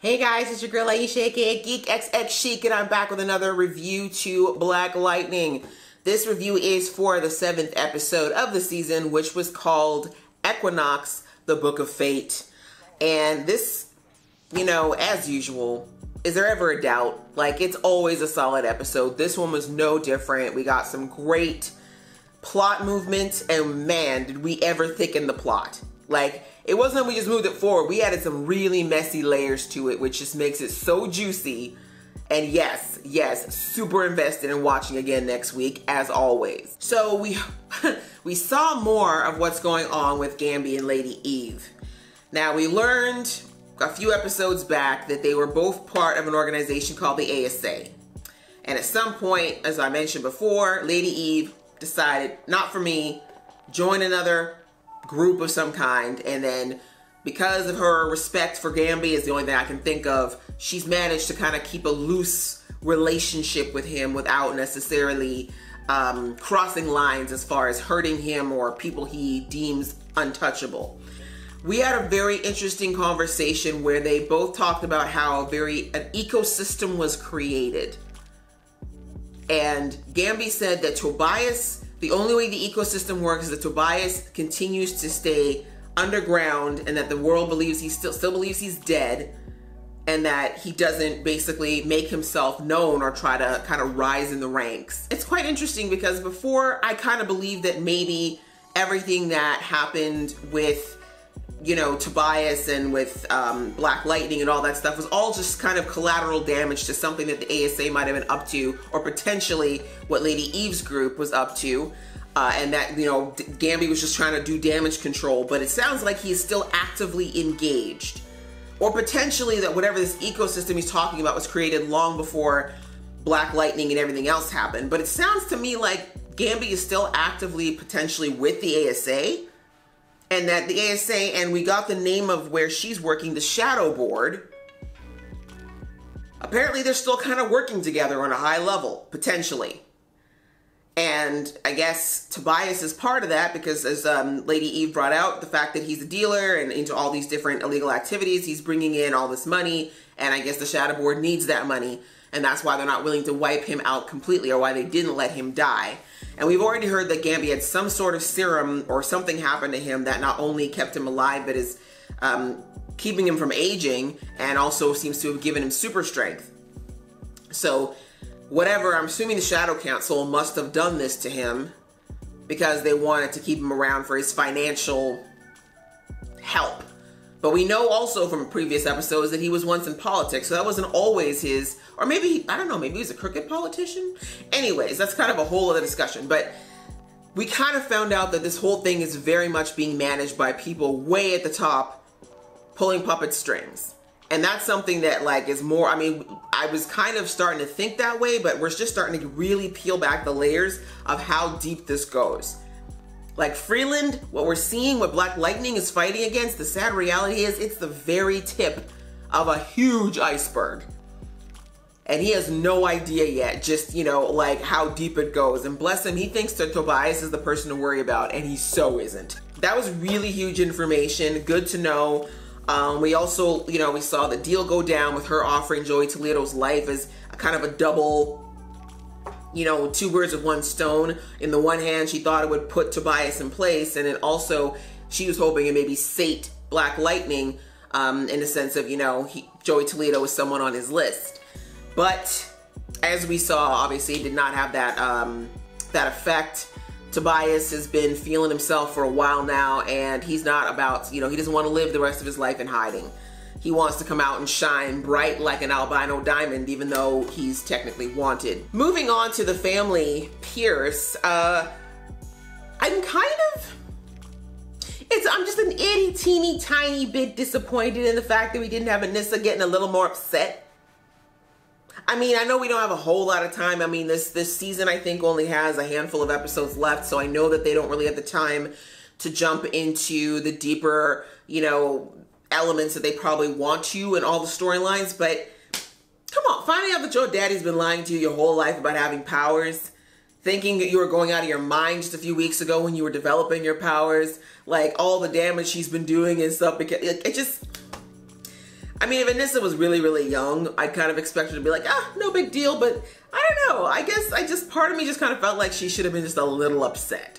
Hey guys, it's your girl Aisha, aka Geek XX Chic, and I'm back with another review to Black Lightning. This review is for the 7th episode of the season, which was called Equinox, the Book of Fate. And this, you know, as usual, is there ever a doubt? Like, it's always a solid episode. This one was no different. We got some great plot movement, and man, did we ever thicken the plot. Like, it wasn't that we just moved it forward. We added some really messy layers to it, which just makes it so juicy. And yes, super invested in watching again next week, as always. So we saw more of what's going on with Gambi and Lady Eve. Now, we learned a few episodes back that they were both part of an organization called the ASA. And at some point, as I mentioned before, Lady Eve decided, not for me, join another group of some kind, and then because of her respect for Gambi is the only thing I can think of, she's managed to kind of keep a loose relationship with him without necessarily crossing lines as far as hurting him or people he deems untouchable. We had a very interesting conversation where they both talked about how an ecosystem was created. And Gambi said that Tobias, the only way the ecosystem works is that Tobias continues to stay underground, and that the world believes he still believes he's dead, and that he doesn't basically make himself known or try to kind of rise in the ranks. It's quite interesting because before I kind of believed that maybe everything that happened with, you know, Tobias and with Black Lightning and all that stuff was all just kind of collateral damage to something that the ASA might have been up to, or potentially what Lady Eve's group was up to, and that, you know, Gambi was just trying to do damage control. But it sounds like he is still actively engaged, or potentially that whatever this ecosystem he's talking about was created long before Black Lightning and everything else happened. But it sounds to me like Gambi is still actively potentially with the ASA, and that the ASA, and we got the name of where she's working, the Shadow Board. Apparently they're still kind of working together on a high level, potentially. And I guess Tobias is part of that because, as Lady Eve brought out, the fact that he's a dealer and into all these different illegal activities, he's bringing in all this money, and I guess the Shadow Board needs that money, and that's why they're not willing to wipe him out completely, or why they didn't let him die. And we've already heard that Gambi had some sort of serum or something happened to him that not only kept him alive, but is keeping him from aging, and also seems to have given him super strength. So whatever, I'm assuming the Shadow Council must have done this to him because they wanted to keep him around for his financial help. But we know also from previous episodes that he was once in politics, so that wasn't always his, or maybe, I don't know, maybe he was a crooked politician? Anyways, that's kind of a whole other discussion. But we kind of found out that this whole thing is very much being managed by people way at the top, pulling puppet strings. And that's something that, like, is more, I mean, I was kind of starting to think that way, but we're just starting to really peel back the layers of how deep this goes. Like Freeland, what we're seeing, what Black Lightning is fighting against, the sad reality is it's the very tip of a huge iceberg. And he has no idea yet, just, you know, like how deep it goes. And bless him, he thinks that Tobias is the person to worry about, and he so isn't. That was really huge information, good to know. We also, you know, we saw the deal go down with her offering Joey Toledo's life as a kind of a double, you know, two birds with one stone. In the one hand, she thought it would put Tobias in place, and then also she was hoping it maybe sate Black Lightning in the sense of, you know, Joey Toledo was someone on his list. But as we saw, obviously it did not have that that effect. Tobias has been feeling himself for a while now, and he's not about, you know, he doesn't want to live the rest of his life in hiding. He wants to come out and shine bright like an albino diamond, even though he's technically wanted. Moving on to the family Pierce, I'm just an itty teeny tiny bit disappointed in the fact that we didn't have Anissa getting a little more upset. I mean, I know we don't have a whole lot of time. I mean, this season I think only has a handful of episodes left, so I know that they don't really have the time to jump into the deeper, you know, elements that they probably want to in all the storylines. But come on, finding out that your daddy's been lying to you your whole life about having powers, thinking that you were going out of your mind just a few weeks ago when you were developing your powers, like all the damage she's been doing and stuff. Because it just, I mean, if Anissa was really, really young, I kind of expected her to be like, ah, no big deal. But I don't know. I guess part of me just kind of felt like she should have been just a little upset.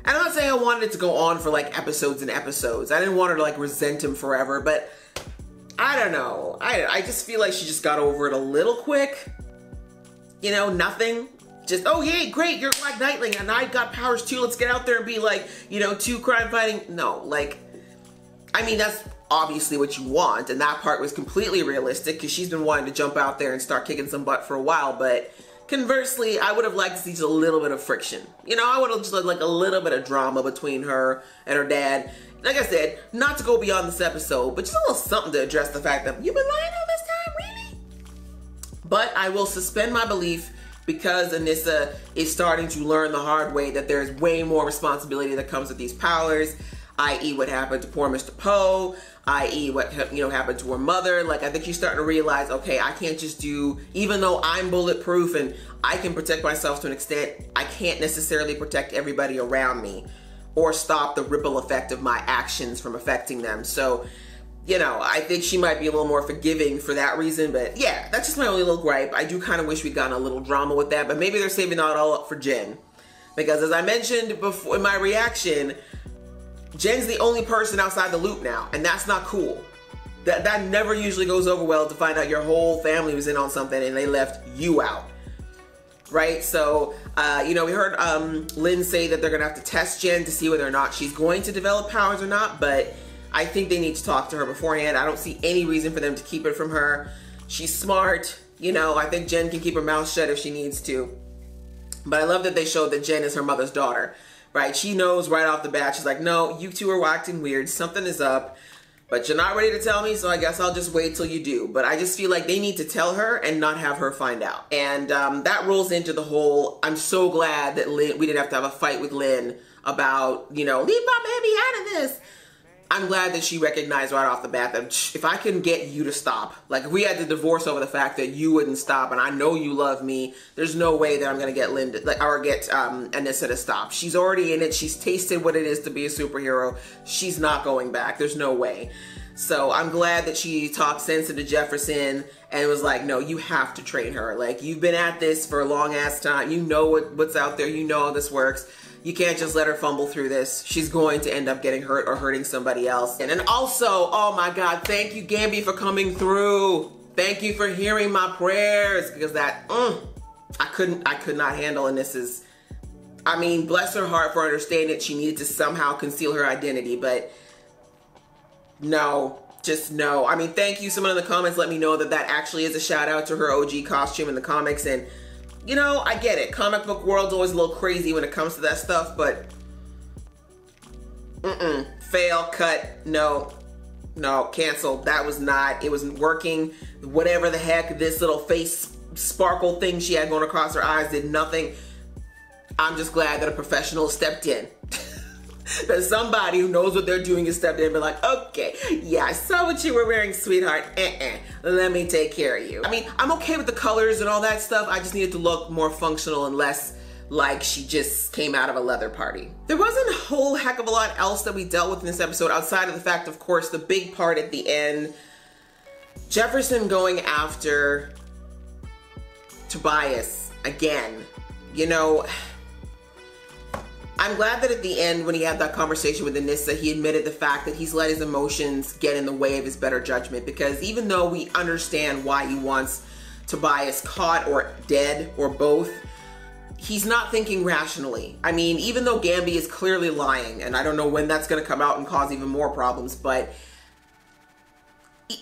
And I'm not saying I wanted it to go on for like episodes and episodes. I didn't want her to like resent him forever, but I don't know. I just feel like she just got over it a little quick. You know, nothing. Just, oh yay, great, you're Black Knightling and I got powers too. Let's get out there and be like, you know, 2 crime fighting. No, like, I mean, that's obviously what you want. And that part was completely realistic because she's been wanting to jump out there and start kicking some butt for a while. But conversely, I would have liked to see just a little bit of friction. You know, I would have just liked like a little bit of drama between her and her dad. Like I said, not to go beyond this episode, but just a little something to address the fact that you've been lying all this time, really? But I will suspend my belief because Anissa is starting to learn the hard way that there's way more responsibility that comes with these powers, i.e. what happened to poor Mr. Poe, i.e. what, you know, happened to her mother. Like, I think she's starting to realize, okay, I can't just do, even though I'm bulletproof and I can protect myself to an extent, I can't necessarily protect everybody around me or stop the ripple effect of my actions from affecting them. So, you know, I think she might be a little more forgiving for that reason. But yeah, that's just my only little gripe. I do kind of wish we'd gotten a little drama with that, but maybe they're saving that all up for Jen. Because as I mentioned before in my reaction, Jen's the only person outside the loop now, and that's not cool. That never usually goes over well, to find out your whole family was in on something and they left you out. Right? So, you know, we heard Lynn say that they're going to have to test Jen to see whether or not she's going to develop powers or not, but I think they need to talk to her beforehand. I don't see any reason for them to keep it from her. She's smart. You know, I think Jen can keep her mouth shut if she needs to. But I love that they showed that Jen is her mother's daughter, right? She knows right off the bat. She's like, no, you two are acting weird. Something is up. But you're not ready to tell me, so I guess I'll just wait till you do. But I just feel like they need to tell her and not have her find out. And that rolls into the whole, I'm so glad that we didn't have to have a fight with Lynn about, you know, leave my baby out of this. I'm glad that she recognized right off the bat that if I can get you to stop, like if we had to divorce over the fact that you wouldn't stop and I know you love me, there's no way that I'm going to get Linda, or get Anissa to stop. She's already in it. She's tasted what it is to be a superhero. She's not going back. There's no way. So I'm glad that she talked sense into Jefferson and was like, no, you have to train her. Like, you've been at this for a long ass time. You know what's out there. You know how this works. You can't just let her fumble through this. She's going to end up getting hurt or hurting somebody else. And then also, oh my God, thank you, Gambi, for coming through. Thank you for hearing my prayers, because that, I could not handle. And this is, I mean, bless her heart for understanding that she needed to somehow conceal her identity, but no, just no. I mean, thank you. Someone in the comments let me know that that actually is a shout out to her OG costume in the comics. And you know, I get it. Comic book world's always a little crazy when it comes to that stuff, but fail, cut, no, cancel. That was not, it wasn't working. Whatever the heck, this little face sparkle thing she had going across her eyes did nothing. I'm just glad that a professional stepped in. That somebody who knows what they're doing has stepped in and been like, okay, yeah, I saw what you were wearing, sweetheart. Let me take care of you. I mean, I'm okay with the colors and all that stuff. I just needed to look more functional and less like she just came out of a leather party. There wasn't a whole heck of a lot else that we dealt with in this episode outside of the fact, of course, the big part at the end, Jefferson going after Tobias again. You know, I'm glad that at the end, when he had that conversation with Anissa, he admitted the fact that he's let his emotions get in the way of his better judgment. Because even though we understand why he wants Tobias caught or dead or both, he's not thinking rationally. I mean, even though Gambi is clearly lying, and I don't know when that's going to come out and cause even more problems, but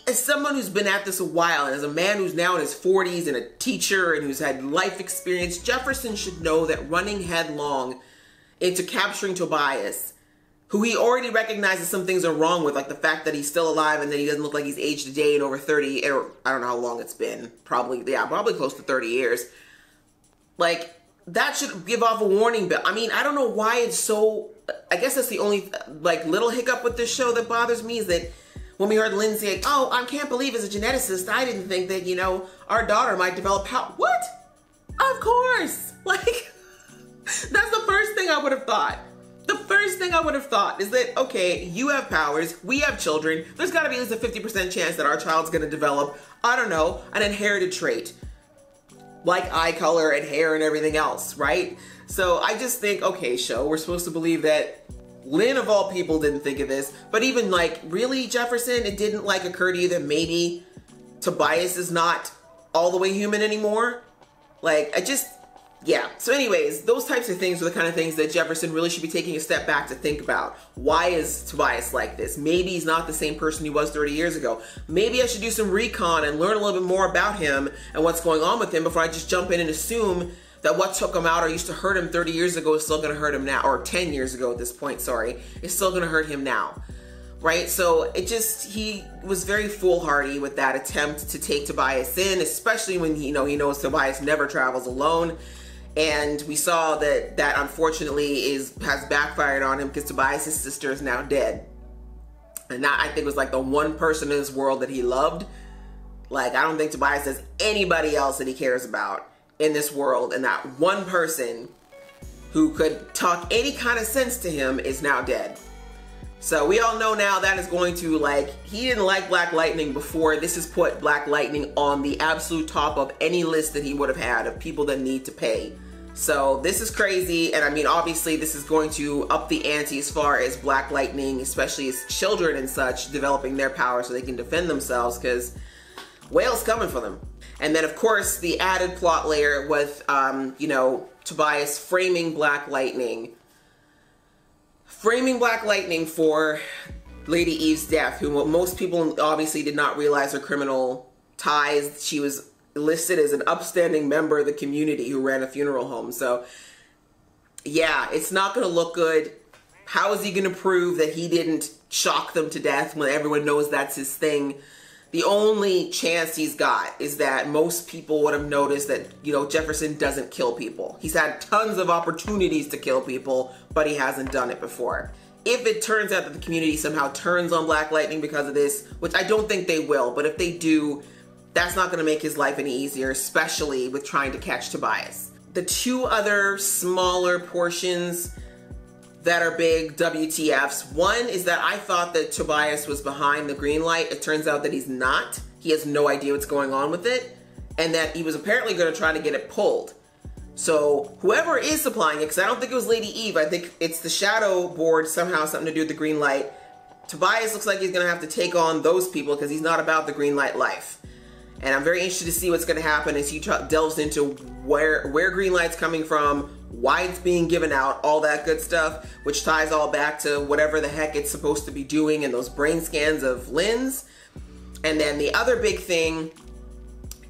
as someone who's been at this a while, and as a man who's now in his 40s and a teacher and who's had life experience, Jefferson should know that running headlong into capturing Tobias, who he already recognizes some things are wrong with, like the fact that he's still alive and that he doesn't look like he's aged a day in over 30, or I don't know how long it's been, probably close to 30 years. Like, that should give off a warning bell. I mean, I don't know why it's so, I guess that's the only like little hiccup with this show that bothers me, is that when we heard Lynn say, oh, I can't believe as a geneticist, I didn't think that, you know, our daughter might develop power. What? Of course. Like, That's the first thing I would have thought. The first thing I would have thought is that, okay, you have powers, we have children, there's gotta be at least a 50% chance that our child's gonna develop, I don't know, an inherited trait. Like eye color and hair and everything else, right? So I just think, okay, show, we're supposed to believe that Lynn of all people didn't think of this, but even like, really, Jefferson, it didn't like occur to you that maybe Tobias is not all the way human anymore? Like, yeah. So anyways, those types of things are the kind of things that Jefferson really should be taking a step back to think about. Why is Tobias like this? Maybe he's not the same person he was 30 years ago. Maybe I should do some recon and learn a little bit more about him and what's going on with him before I just jump in and assume that what took him out or used to hurt him 30 years ago is still going to hurt him now, or 10 years ago at this point, sorry, is still going to hurt him now. Right? So he was very foolhardy with that attempt to take Tobias in, especially when he knows Tobias never travels alone. And we saw that unfortunately has backfired on him because Tobias' sister is now dead. And that, I think, was like the one person in this world that he loved. Like, I don't think Tobias has anybody else that he cares about in this world. And that one person who could talk any kind of sense to him is now dead. So we all know now that is going to, like, he didn't like Black Lightning before. This has put Black Lightning on the absolute top of any list that he would have had of people that need to pay. So this is crazy. And I mean, obviously this is going to up the ante as far as Black Lightning, especially his children and such, developing their power so they can defend themselves, because Whale's coming for them. And then of course the added plot layer with, Tobias framing Black Lightning for Lady Eve's death, who most people obviously did not realize her criminal ties. She was listed as an upstanding member of the community who ran a funeral home. So yeah, it's not going to look good. How is he going to prove that he didn't shock them to death when everyone knows that's his thing? The only chance he's got is that most people would have noticed that, Jefferson doesn't kill people. He's had tons of opportunities to kill people, but he hasn't done it before. If it turns out that the community somehow turns on Black Lightning because of this, which I don't think they will, but if they do, that's not going to make his life any easier, especially with trying to catch Tobias. The two other smaller portions that are big WTFs. One is that I thought that Tobias was behind the green light. It turns out that he's not. He has no idea what's going on with it, and that he was apparently going to try to get it pulled. So whoever is supplying it, because I don't think it was Lady Eve, I think it's the shadow board, somehow something to do with the green light. Tobias looks like he's going to have to take on those people because he's not about the green light life. And I'm very interested to see what's going to happen as he delves into where green light's coming from, why it's being given out, all that good stuff, which ties all back to whatever the heck it's supposed to be doing in those brain scans of Lynn's. And then the other big thing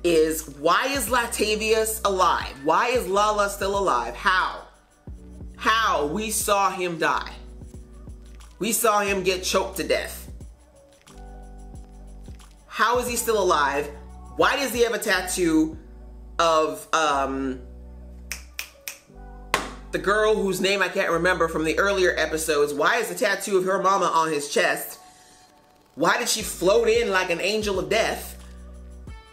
is, why is Latavius alive? Why is Lala still alive? How? We saw him die. We saw him get choked to death. How is he still alive? Why does he have a tattoo of the girl whose name I can't remember from the earlier episodes? Why is the tattoo of her mama on his chest? Why did she float in like an angel of death?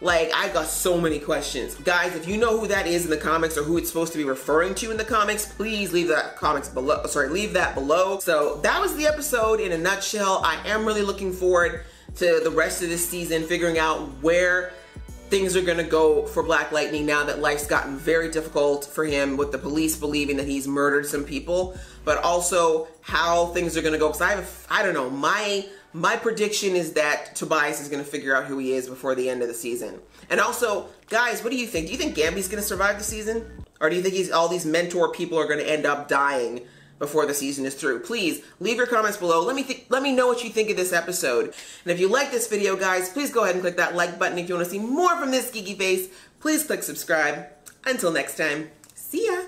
Like, I got so many questions. Guys, if you know who that is in the comics or who it's supposed to be referring to in the comics, please leave that leave that below. So that was the episode in a nutshell. I am really looking forward to the rest of this season, figuring out where things are gonna go for Black Lightning now that life's gotten very difficult for him with the police believing that he's murdered some people, but also how things are gonna go. Because I don't know, my prediction is that Tobias is gonna figure out who he is before the end of the season. And also, guys, what do you think? Do you think Gambi's gonna survive the season? Or do you think all these mentor people are gonna end up dying before the season is through? Please leave your comments below. Let me know what you think of this episode. And if you like this video, guys, please go ahead and click that like button. If you want to see more from this geeky face, please click subscribe. Until next time, see ya.